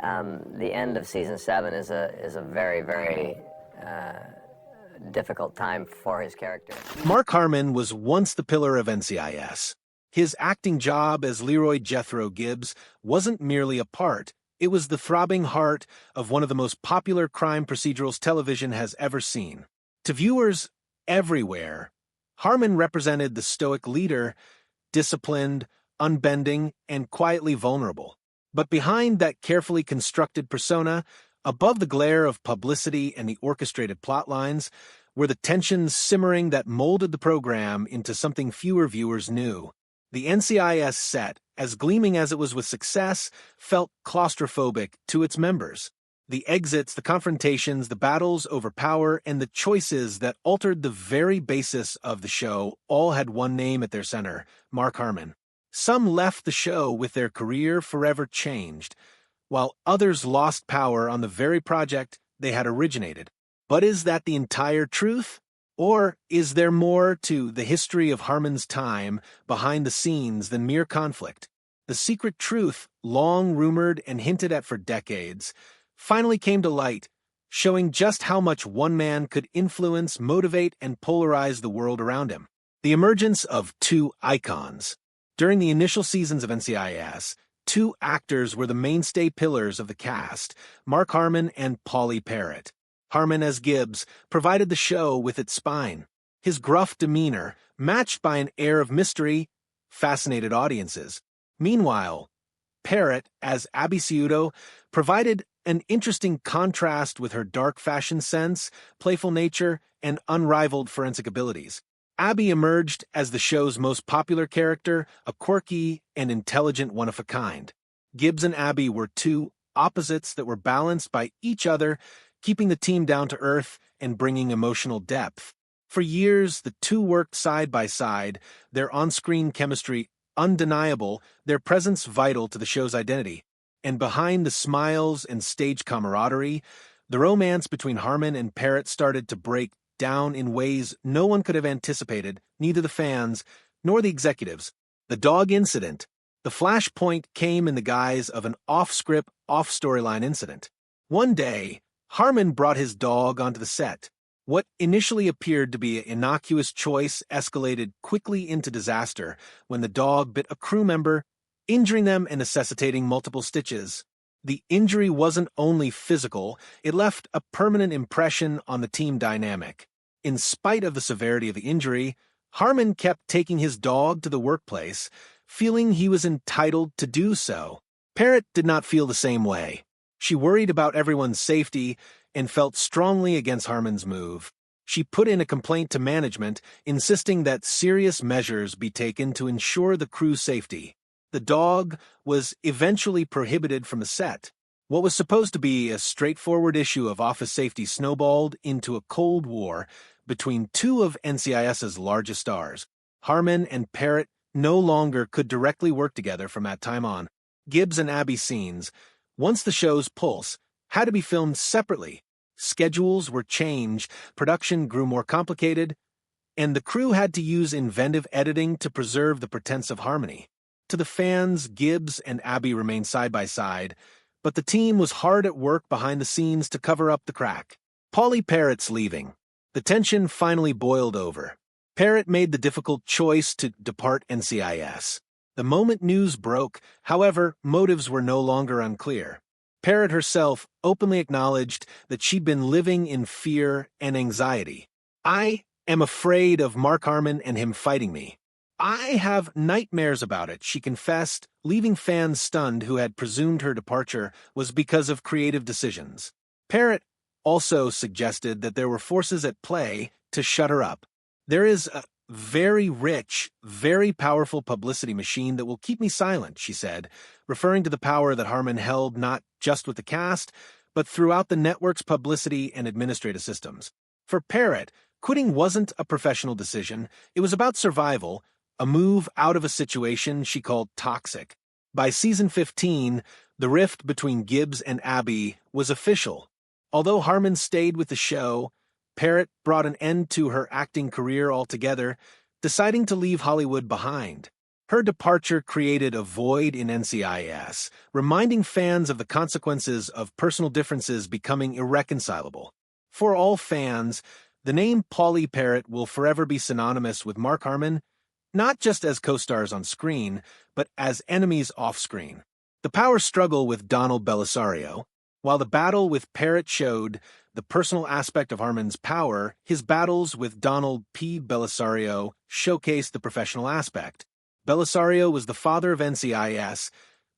The end of season 7 is a very, very difficult time for his character. Mark Harmon was once the pillar of NCIS. His acting job as Leroy Jethro Gibbs wasn't merely a part, it was the throbbing heart of one of the most popular crime procedurals television has ever seen. To viewers everywhere, Harmon represented the stoic leader, disciplined, unbending, and quietly vulnerable. But behind that carefully constructed persona, above the glare of publicity and the orchestrated plotlines, were the tensions simmering that molded the program into something fewer viewers knew. The NCIS set, as gleaming as it was with success, felt claustrophobic to its members. The exits, the confrontations, the battles over power, and the choices that altered the very basis of the show all had one name at their center: Mark Harmon. Some left the show with their career forever changed, while others lost power on the very project they had originated. But is that the entire truth? Or is there more to the history of Harmon's time behind the scenes than mere conflict? The secret truth, long rumored and hinted at for decades, finally came to light, showing just how much one man could influence, motivate, and polarize the world around him. The emergence of two icons. During the initial seasons of NCIS, two actors were the mainstay pillars of the cast, Mark Harmon and Pauley Parrott. Harmon as Gibbs provided the show with its spine. His gruff demeanor, matched by an air of mystery, fascinated audiences. Meanwhile, Parrott as Abby Ciuto provided an interesting contrast with her dark fashion sense, playful nature, and unrivaled forensic abilities. Abby emerged as the show's most popular character, a quirky and intelligent one-of-a-kind. Gibbs and Abby were two opposites that were balanced by each other, keeping the team down to earth and bringing emotional depth. For years, the two worked side by side, their on-screen chemistry undeniable, their presence vital to the show's identity. And behind the smiles and stage camaraderie, the romance between Harmon and Parrott started to break down in ways no one could have anticipated, neither the fans nor the executives. The dog incident. The flashpoint came in the guise of an off-script, off-storyline incident. One day, Harmon brought his dog onto the set. What initially appeared to be an innocuous choice escalated quickly into disaster when the dog bit a crew member, injuring them and necessitating multiple stitches. The injury wasn't only physical, it left a permanent impression on the team dynamic. In spite of the severity of the injury, Harmon kept taking his dog to the workplace, feeling he was entitled to do so. Parrott did not feel the same way. She worried about everyone's safety and felt strongly against Harmon's move. She put in a complaint to management, insisting that serious measures be taken to ensure the crew's safety. The dog was eventually prohibited from the set. What was supposed to be a straightforward issue of office safety snowballed into a cold war between two of NCIS's largest stars. Harmon and Parrott no longer could directly work together from that time on. Gibbs and Abby scenes, once the show's pulse, had to be filmed separately. Schedules were changed, production grew more complicated, and the crew had to use inventive editing to preserve the pretense of harmony. To the fans, Gibbs and Abby remained side by side, but the team was hard at work behind the scenes to cover up the crack. Pauley Parrott's leaving. The tension finally boiled over. Parrott made the difficult choice to depart NCIS. The moment news broke, however, motives were no longer unclear. Parrott herself openly acknowledged that she'd been living in fear and anxiety. "I am afraid of Mark Harmon and him fighting me. I have nightmares about it," she confessed, leaving fans stunned who had presumed her departure was because of creative decisions. Parrott also suggested that there were forces at play to shut her up. "There is a very rich, very powerful publicity machine that will keep me silent," she said, referring to the power that Harmon held not just with the cast, but throughout the network's publicity and administrative systems. For Parrott, quitting wasn't a professional decision, it was about survival, a move out of a situation she called toxic. By season 15, the rift between Gibbs and Abby was official. Although Harmon stayed with the show, Parrott brought an end to her acting career altogether, deciding to leave Hollywood behind. Her departure created a void in NCIS, reminding fans of the consequences of personal differences becoming irreconcilable. For all fans, the name Polly Parrott will forever be synonymous with Mark Harmon, not just as co-stars on screen, but as enemies off-screen. The power struggle with Donald Belisario. While the battle with Parrott showed the personal aspect of Harmon's power, his battles with Donald P. Belisario showcased the professional aspect. Belisario was the father of NCIS,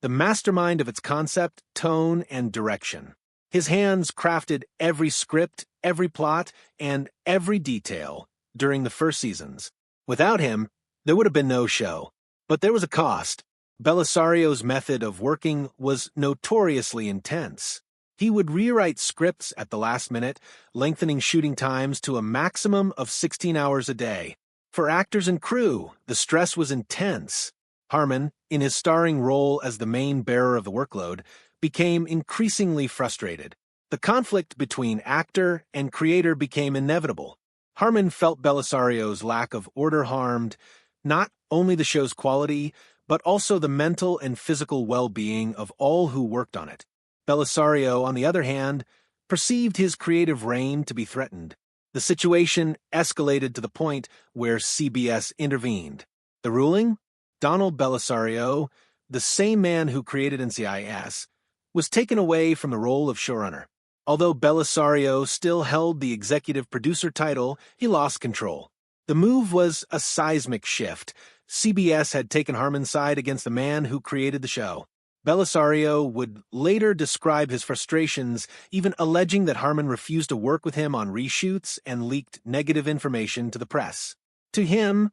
the mastermind of its concept, tone, and direction. His hands crafted every script, every plot, and every detail during the first seasons. Without him, there would have been no show. But there was a cost. Belisario's method of working was notoriously intense. He would rewrite scripts at the last minute, lengthening shooting times to a maximum of 16 hours a day. For actors and crew, the stress was intense. Harmon, in his starring role as the main bearer of the workload, became increasingly frustrated. The conflict between actor and creator became inevitable. Harmon felt Belisario's lack of order harmed not only the show's quality, but also the mental and physical well-being of all who worked on it. Belisario, on the other hand, perceived his creative reign to be threatened. The situation escalated to the point where CBS intervened. The ruling? Donald Belisario, the same man who created NCIS, was taken away from the role of showrunner. Although Belisario still held the executive producer title, he lost control. The move was a seismic shift. CBS had taken Harmon's side against the man who created the show. Belisario would later describe his frustrations, even alleging that Harmon refused to work with him on reshoots and leaked negative information to the press. To him,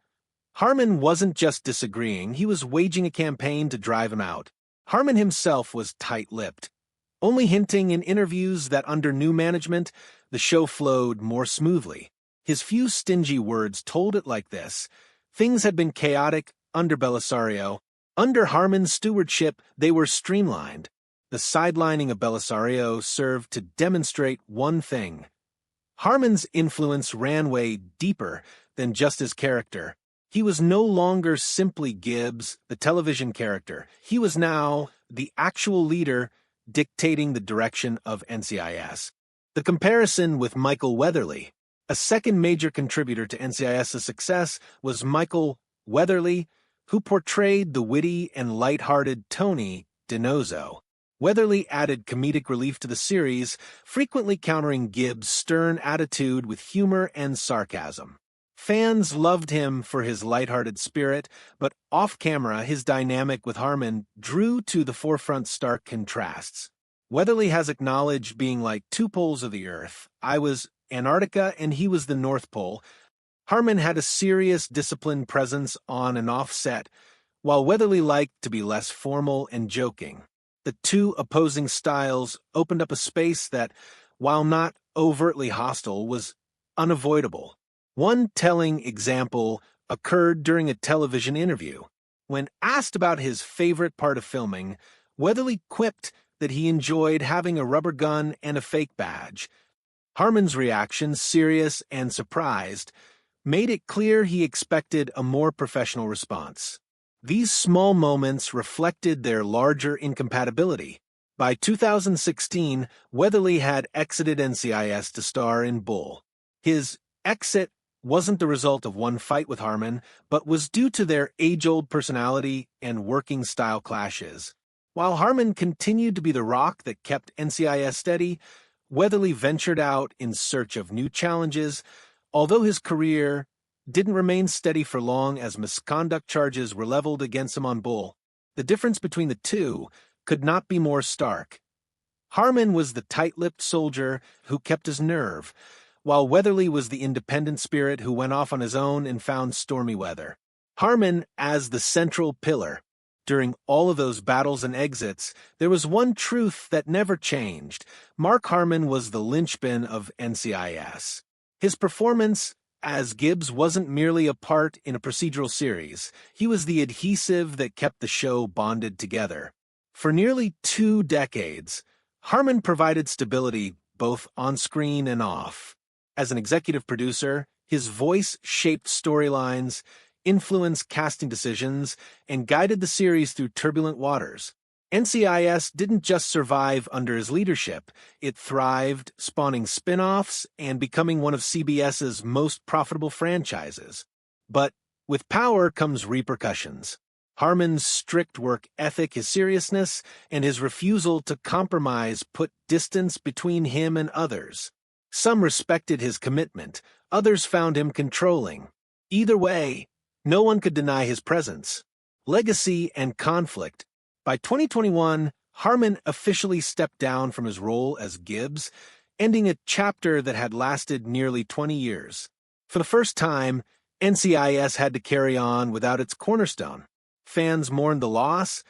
Harmon wasn't just disagreeing, he was waging a campaign to drive him out. Harmon himself was tight-lipped, only hinting in interviews that under new management, the show flowed more smoothly. His few stingy words told it like this: things had been chaotic under Belisario. Under Harmon's stewardship, they were streamlined. The sidelining of Belisario served to demonstrate one thing. Harmon's influence ran way deeper than just his character. He was no longer simply Gibbs, the television character. He was now the actual leader dictating the direction of NCIS. The comparison with Michael Weatherly. A second major contributor to NCIS's success was Michael Weatherly, who portrayed the witty and light-hearted Tony DiNozzo. Weatherly added comedic relief to the series, frequently countering Gibbs' stern attitude with humor and sarcasm. Fans loved him for his light-hearted spirit, but off-camera his dynamic with Harmon drew to the forefront stark contrasts. Weatherly has acknowledged being like two poles of the Earth. I was Antarctica and he was the North Pole. Harmon had a serious, disciplined presence on and off set, while Weatherly liked to be less formal and joking. The two opposing styles opened up a space that, while not overtly hostile, was unavoidable. One telling example occurred during a television interview. When asked about his favorite part of filming, Weatherly quipped that he enjoyed having a rubber gun and a fake badge. Harmon's reaction, serious and surprised, made it clear he expected a more professional response. These small moments reflected their larger incompatibility. By 2016, Weatherly had exited NCIS to star in Bull. His exit wasn't the result of one fight with Harmon, but was due to their age-old personality and working style clashes. While Harmon continued to be the rock that kept NCIS steady, Weatherly ventured out in search of new challenges, although his career didn't remain steady for long as misconduct charges were leveled against him on Bull. The difference between the two could not be more stark. Harmon was the tight-lipped soldier who kept his nerve, while Weatherly was the independent spirit who went off on his own and found stormy weather. Harmon as the central pillar. During all of those battles and exits, there was one truth that never changed. Mark Harmon was the linchpin of NCIS. His performance as Gibbs wasn't merely a part in a procedural series. He was the adhesive that kept the show bonded together. For nearly 2 decades, Harmon provided stability both on screen and off. As an executive producer, his voice shaped storylines, influenced casting decisions, and guided the series through turbulent waters. NCIS didn't just survive under his leadership, it thrived, spawning spin-offs and becoming one of CBS's most profitable franchises. But with power comes repercussions. Harmon's strict work ethic, his seriousness, and his refusal to compromise put distance between him and others. Some respected his commitment, others found him controlling. Either way, no one could deny his presence. Legacy and conflict. By 2021, Harmon officially stepped down from his role as Gibbs, ending a chapter that had lasted nearly 20 years. For the first time, NCIS had to carry on without its cornerstone. Fans mourned the loss,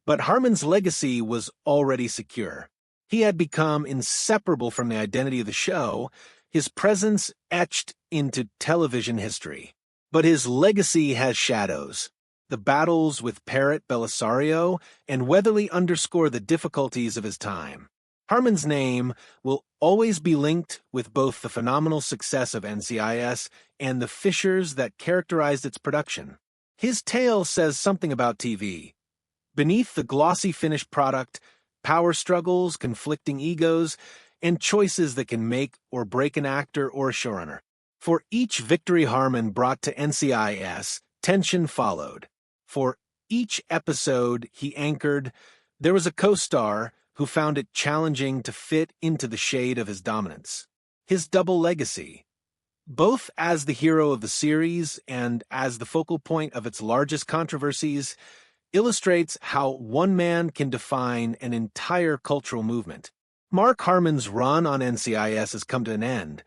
but Harmon's legacy was already secure. He had become inseparable from the identity of the show, his presence etched into television history. But his legacy has shadows. The battles with Parrot Belisario and Weatherly underscore the difficulties of his time. Harmon's name will always be linked with both the phenomenal success of NCIS and the fissures that characterized its production. His tale says something about TV. Beneath the glossy finished product, power struggles, conflicting egos, and choices that can make or break an actor or a showrunner. For each victory Harmon brought to NCIS, tension followed. For each episode he anchored, there was a co-star who found it challenging to fit into the shade of his dominance. His double legacy. Both as the hero of the series and as the focal point of its largest controversies, illustrates how one man can define an entire cultural movement. Mark Harmon's run on NCIS has come to an end,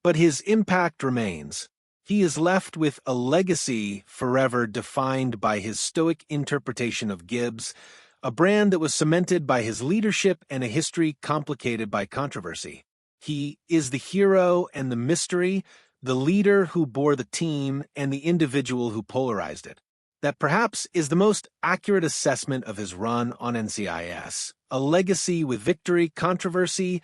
but his impact remains. He is left with a legacy forever defined by his stoic interpretation of Gibbs, a brand that was cemented by his leadership and a history complicated by controversy. He is the hero and the mystery, the leader who bore the team and the individual who polarized it. That perhaps is the most accurate assessment of his run on NCIS. A legacy with victory, controversy,